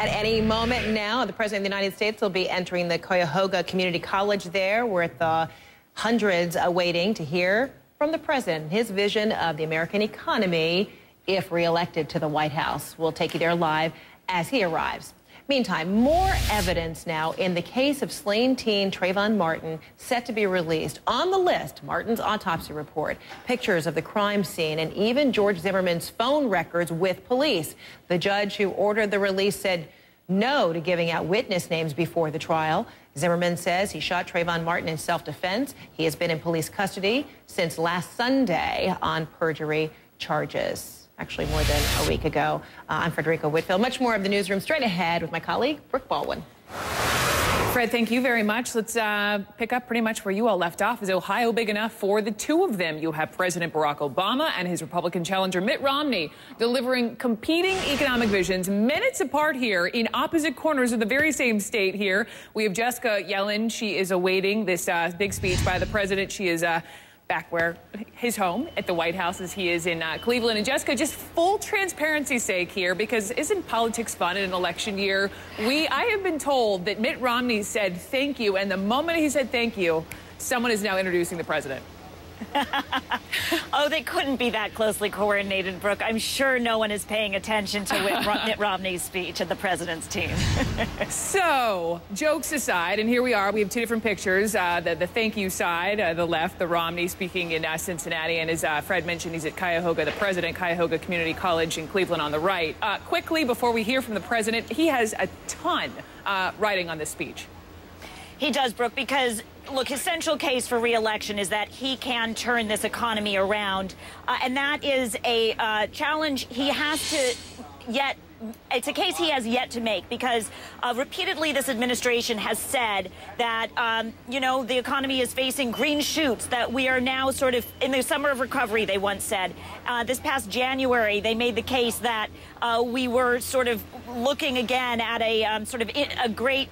At any moment now, the President of the United States will be entering the Cuyahoga Community College there, with hundreds waiting to hear from the President his vision of the American economy if reelected to the White House. We'll take you there live as he arrives. Meantime, more evidence now in the case of slain teen Trayvon Martin set to be released. On the list, Martin's autopsy report, pictures of the crime scene, and even George Zimmerman's phone records with police. The judge who ordered the release said no to giving out witness names before the trial. Zimmerman says he shot Trayvon Martin in self-defense. He has been in police custody since last Sunday on perjury charges. Actually, more than a week ago. I'm Frederica Whitfield. Much more of the newsroom straight ahead with my colleague, Brooke Baldwin. Fred, thank you very much. Let's pick up pretty much where you all left off. Is Ohio big enough for the two of them? You have President Barack Obama and his Republican challenger Mitt Romney delivering competing economic visions minutes apart here in opposite corners of the very same state here. We have Jessica Yellen. She is awaiting this big speech by the president. She is back where his home at the White House as he is in Cleveland. And Jessica, just full transparency's sake here, because isn't politics fun in an election year? I have been told that Mitt Romney said thank you, and the moment he said thank you, someone is now introducing the president. Oh, they couldn't be that closely coordinated, Brooke. I'm sure no one is paying attention to Mitt Romney's speech at the president's team. So, jokes aside, and here we are. We have two different pictures. The thank you side, the left, the Romney speaking in Cincinnati. And as Fred mentioned, he's at Cuyahoga, the president, Cuyahoga Community College in Cleveland on the right. Quickly, before we hear from the president, he has a ton writing on this speech. He does, Brooke, because, look, his central case for re-election is that he can turn this economy around. And that is a challenge he has to yet. It's a case he has yet to make, because repeatedly this administration has said that, you know, the economy is facing green shoots, that we are now sort of in the summer of recovery, they once said. This past January, they made the case that we were sort of looking again at a sort of a great,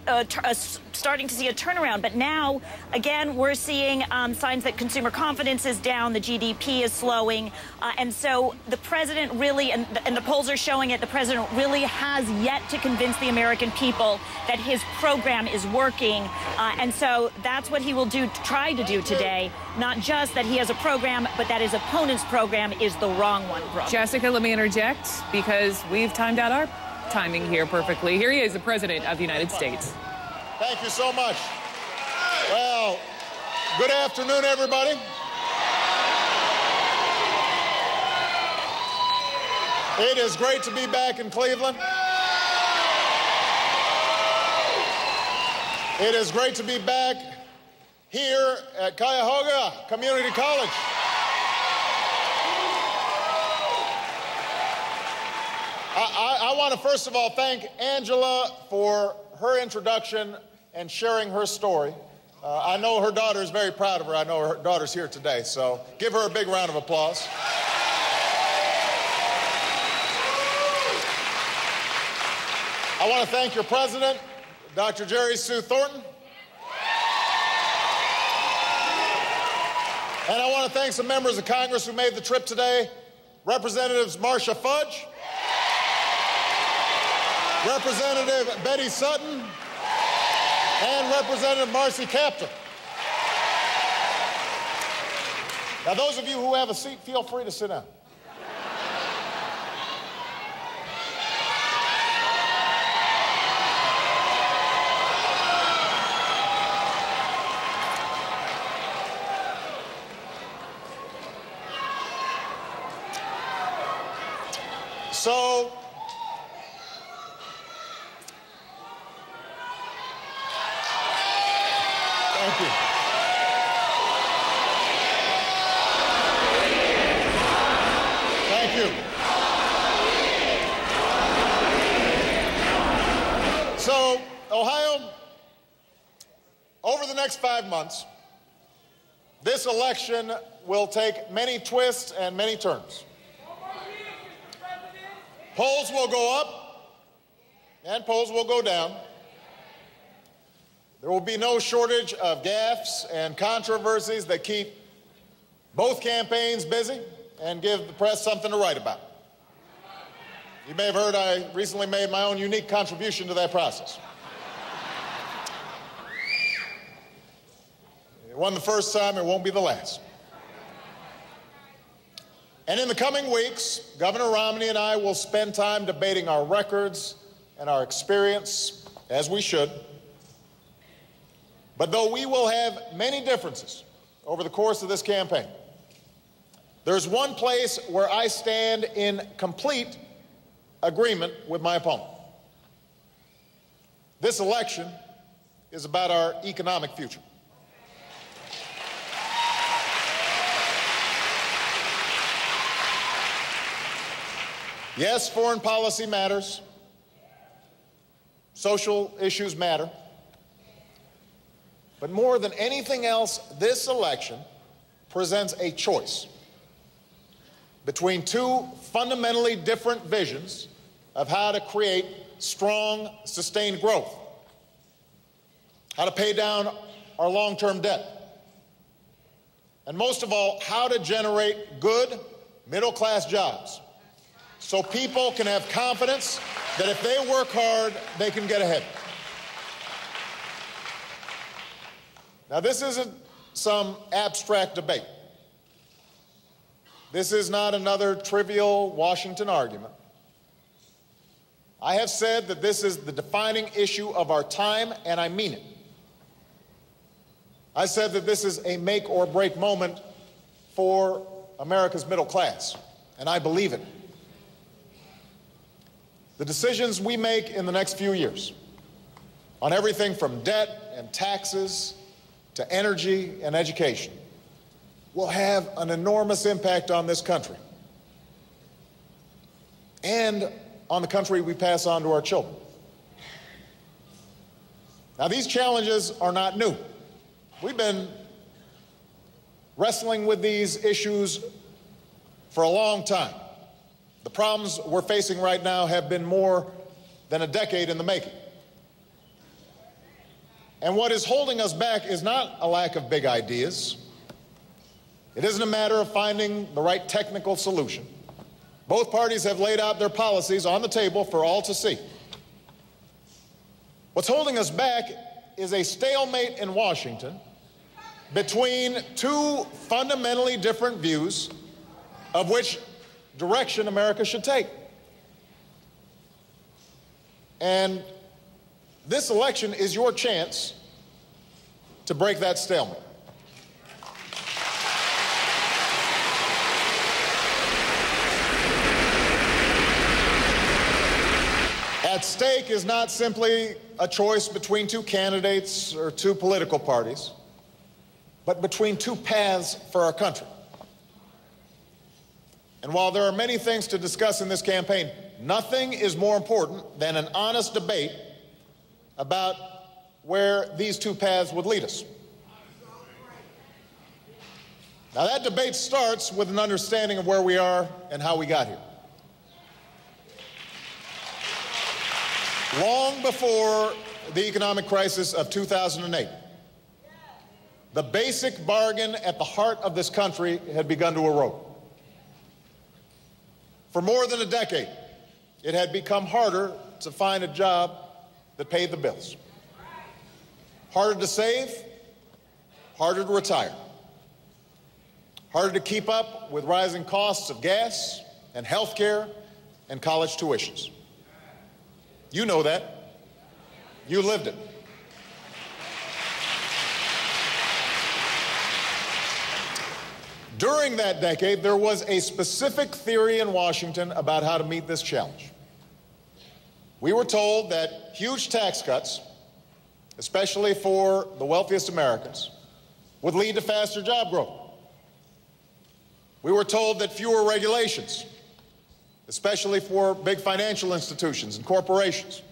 starting to see a turnaround. But now, again, we're seeing signs that consumer confidence is down, the GDP is slowing. And so the president really, and the polls are showing it, the president really has yet to convince the American people that his program is working. And so that's what he will try to do today. Not just that he has a program, but that his opponent's program is the wrong one, Brooke. Jessica, let me interject, because we've timed out our timing here perfectly. Here he is, the President of the United States. Thank you so much. Well, good afternoon, everybody. It is great to be back in Cleveland. It is great to be back here at Cuyahoga Community College. I want to first of all thank Angela for her introduction and sharing her story. I know her daughter is very proud of her. I know her daughter's here today, so give her a big round of applause. I want to thank your president, Dr. Jerry Sue Thornton. And I want to thank some members of Congress who made the trip today. Representatives Marcia Fudge, Representative Betty Sutton, and Representative Marcy Kaptur. Now, those of you who have a seat, feel free to sit down. So, thank you. Thank you. So, Ohio, over the next 5 months, this election will take many twists and many turns. Polls will go up and polls will go down. There will be no shortage of gaffes and controversies that keep both campaigns busy and give the press something to write about. You may have heard I recently made my own unique contribution to that process. It wasn't the first time, it won't be the last. And in the coming weeks, Governor Romney and I will spend time debating our records and our experience, as we should. But though we will have many differences over the course of this campaign, there's one place where I stand in complete agreement with my opponent. This election is about our economic future. Yes, foreign policy matters. Social issues matter. But more than anything else, this election presents a choice between two fundamentally different visions of how to create strong, sustained growth, how to pay down our long-term debt, and most of all, how to generate good middle-class jobs so people can have confidence that if they work hard, they can get ahead. Now, this isn't some abstract debate. This is not another trivial Washington argument. I have said that this is the defining issue of our time, and I mean it. I said that this is a make or break moment for America's middle class, and I believe it. The decisions we make in the next few years on everything from debt and taxes to energy and education will have an enormous impact on this country and on the country we pass on to our children. Now, these challenges are not new. We've been wrestling with these issues for a long time. The problems we're facing right now have been more than a decade in the making. And what is holding us back is not a lack of big ideas. It isn't a matter of finding the right technical solution. Both parties have laid out their policies on the table for all to see. What's holding us back is a stalemate in Washington between two fundamentally different views of which direction America should take. And this election is your chance to break that stalemate. At stake is not simply a choice between two candidates or two political parties, but between two paths for our country. And while there are many things to discuss in this campaign, nothing is more important than an honest debate about where these two paths would lead us. Now, that debate starts with an understanding of where we are and how we got here. Long before the economic crisis of 2008, the basic bargain at the heart of this country had begun to erode. For more than a decade, it had become harder to find a job that paid the bills. Harder to save, harder to retire. Harder to keep up with rising costs of gas and health care and college tuitions. You know that. You lived it. During that decade, there was a specific theory in Washington about how to meet this challenge. We were told that huge tax cuts, especially for the wealthiest Americans, would lead to faster job growth. We were told that fewer regulations, especially for big financial institutions and corporations,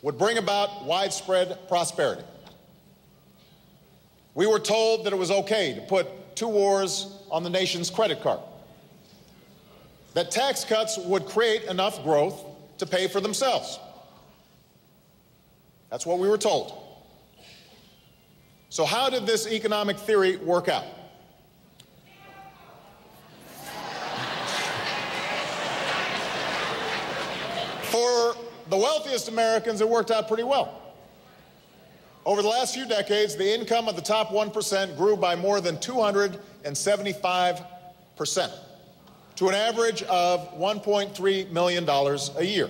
would bring about widespread prosperity. We were told that it was okay to put two wars on the nation's credit card, that tax cuts would create enough growth to pay for themselves. That's what we were told. So how did this economic theory work out? For the wealthiest Americans, it worked out pretty well. Over the last few decades, the income of the top 1% grew by more than 275%, to an average of $1.3 million a year.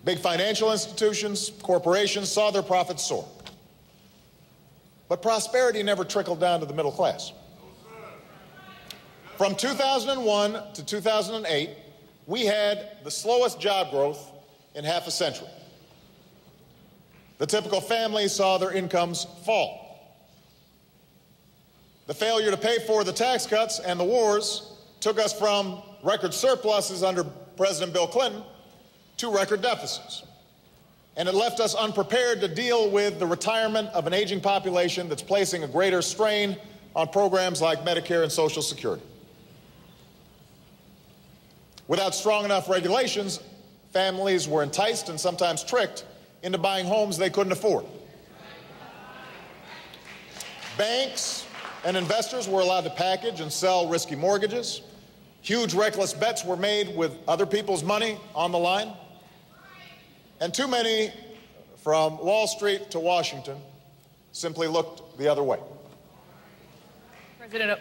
Big financial institutions, corporations saw their profits soar. But prosperity never trickled down to the middle class. From 2001 to 2008, we had the slowest job growth in half a century. The typical family saw their incomes fall. The failure to pay for the tax cuts and the wars took us from record surpluses under President Bill Clinton to record deficits. And it left us unprepared to deal with the retirement of an aging population that's placing a greater strain on programs like Medicare and Social Security. Without strong enough regulations, families were enticed and sometimes tricked into buying homes they couldn't afford. Banks and investors were allowed to package and sell risky mortgages. Huge reckless bets were made with other people's money on the line. And too many, from Wall Street to Washington, simply looked the other way.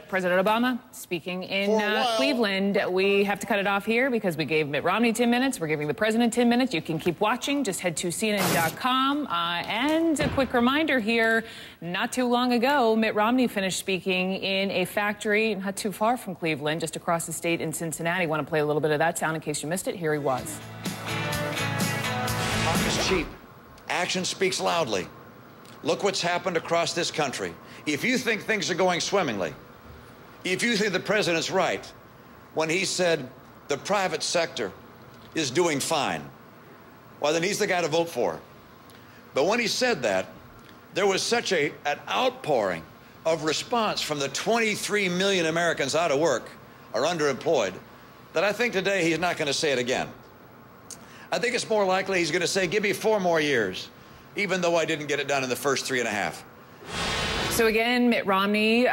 President Obama speaking in Cleveland. We have to cut it off here because we gave Mitt Romney 10 minutes. We're giving the president 10 minutes. You can keep watching. Just head to CNN.com. And a quick reminder here, not too long ago, Mitt Romney finished speaking in a factory not too far from Cleveland, just across the state in Cincinnati. Want to play a little bit of that sound in case you missed it? Here he was. Talk is cheap. Action speaks loudly. Look what's happened across this country. If you think things are going swimmingly, if you think the president's right when he said the private sector is doing fine, well, then he's the guy to vote for. But when he said that, there was such an outpouring of response from the 23 million Americans out of work or underemployed that I think today he's not going to say it again. I think it's more likely he's going to say, give me 4 more years, even though I didn't get it done in the first 3.5. So again, Mitt Romney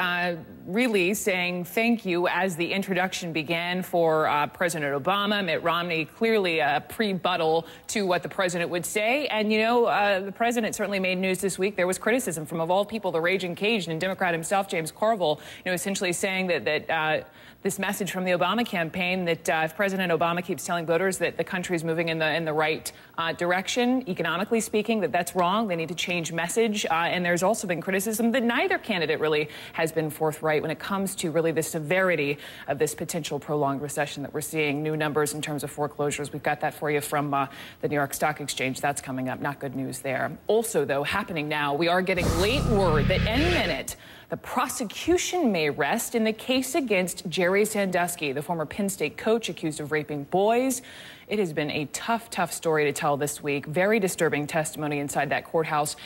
really saying thank you as the introduction began for President Obama. Mitt Romney clearly a pre-buttal to what the president would say. And, you know, the president certainly made news this week. There was criticism from, of all people, the raging Cajun and Democrat himself, James Carville, you know, essentially saying that this message from the Obama campaign that if President Obama keeps telling voters that the country is moving in the right direction, economically speaking, that's wrong. They need to change message. And there's also been criticism that neither candidate really has been forthright when it comes to really the severity of this potential prolonged recession that we're seeing. New numbers in terms of foreclosures. We've got that for you from the New York Stock Exchange. That's coming up. Not good news there. Also, though, happening now, we are getting late word that any minute the prosecution may rest in the case against Jerry Sandusky, the former Penn State coach accused of raping boys. It has been a tough, tough story to tell this week. Very disturbing testimony inside that courthouse.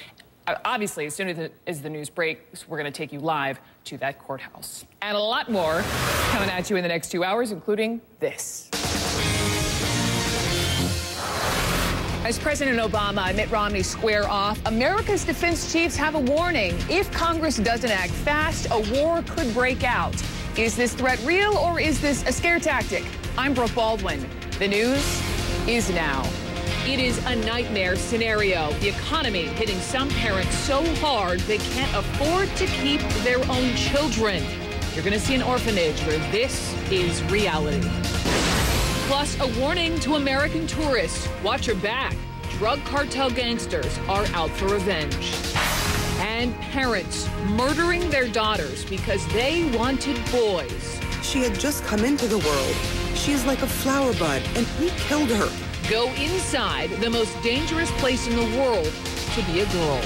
Obviously, as soon as the news breaks, we're going to take you live to that courthouse. And a lot more coming at you in the next 2 hours, including this. As President Obama and Mitt Romney square off, America's defense chiefs have a warning. If Congress doesn't act fast, a war could break out. Is this threat real or is this a scare tactic? I'm Brooke Baldwin. The news is now. It is a nightmare scenario. The economy hitting some parents so hard they can't afford to keep their own children. You're going to see an orphanage where this is reality. Plus, a warning to American tourists. Watch your back. Drug cartel gangsters are out for revenge. And parents murdering their daughters because they wanted boys. She had just come into the world. She is like a flower bud, and we killed her. Go inside the most dangerous place in the world to be a girl.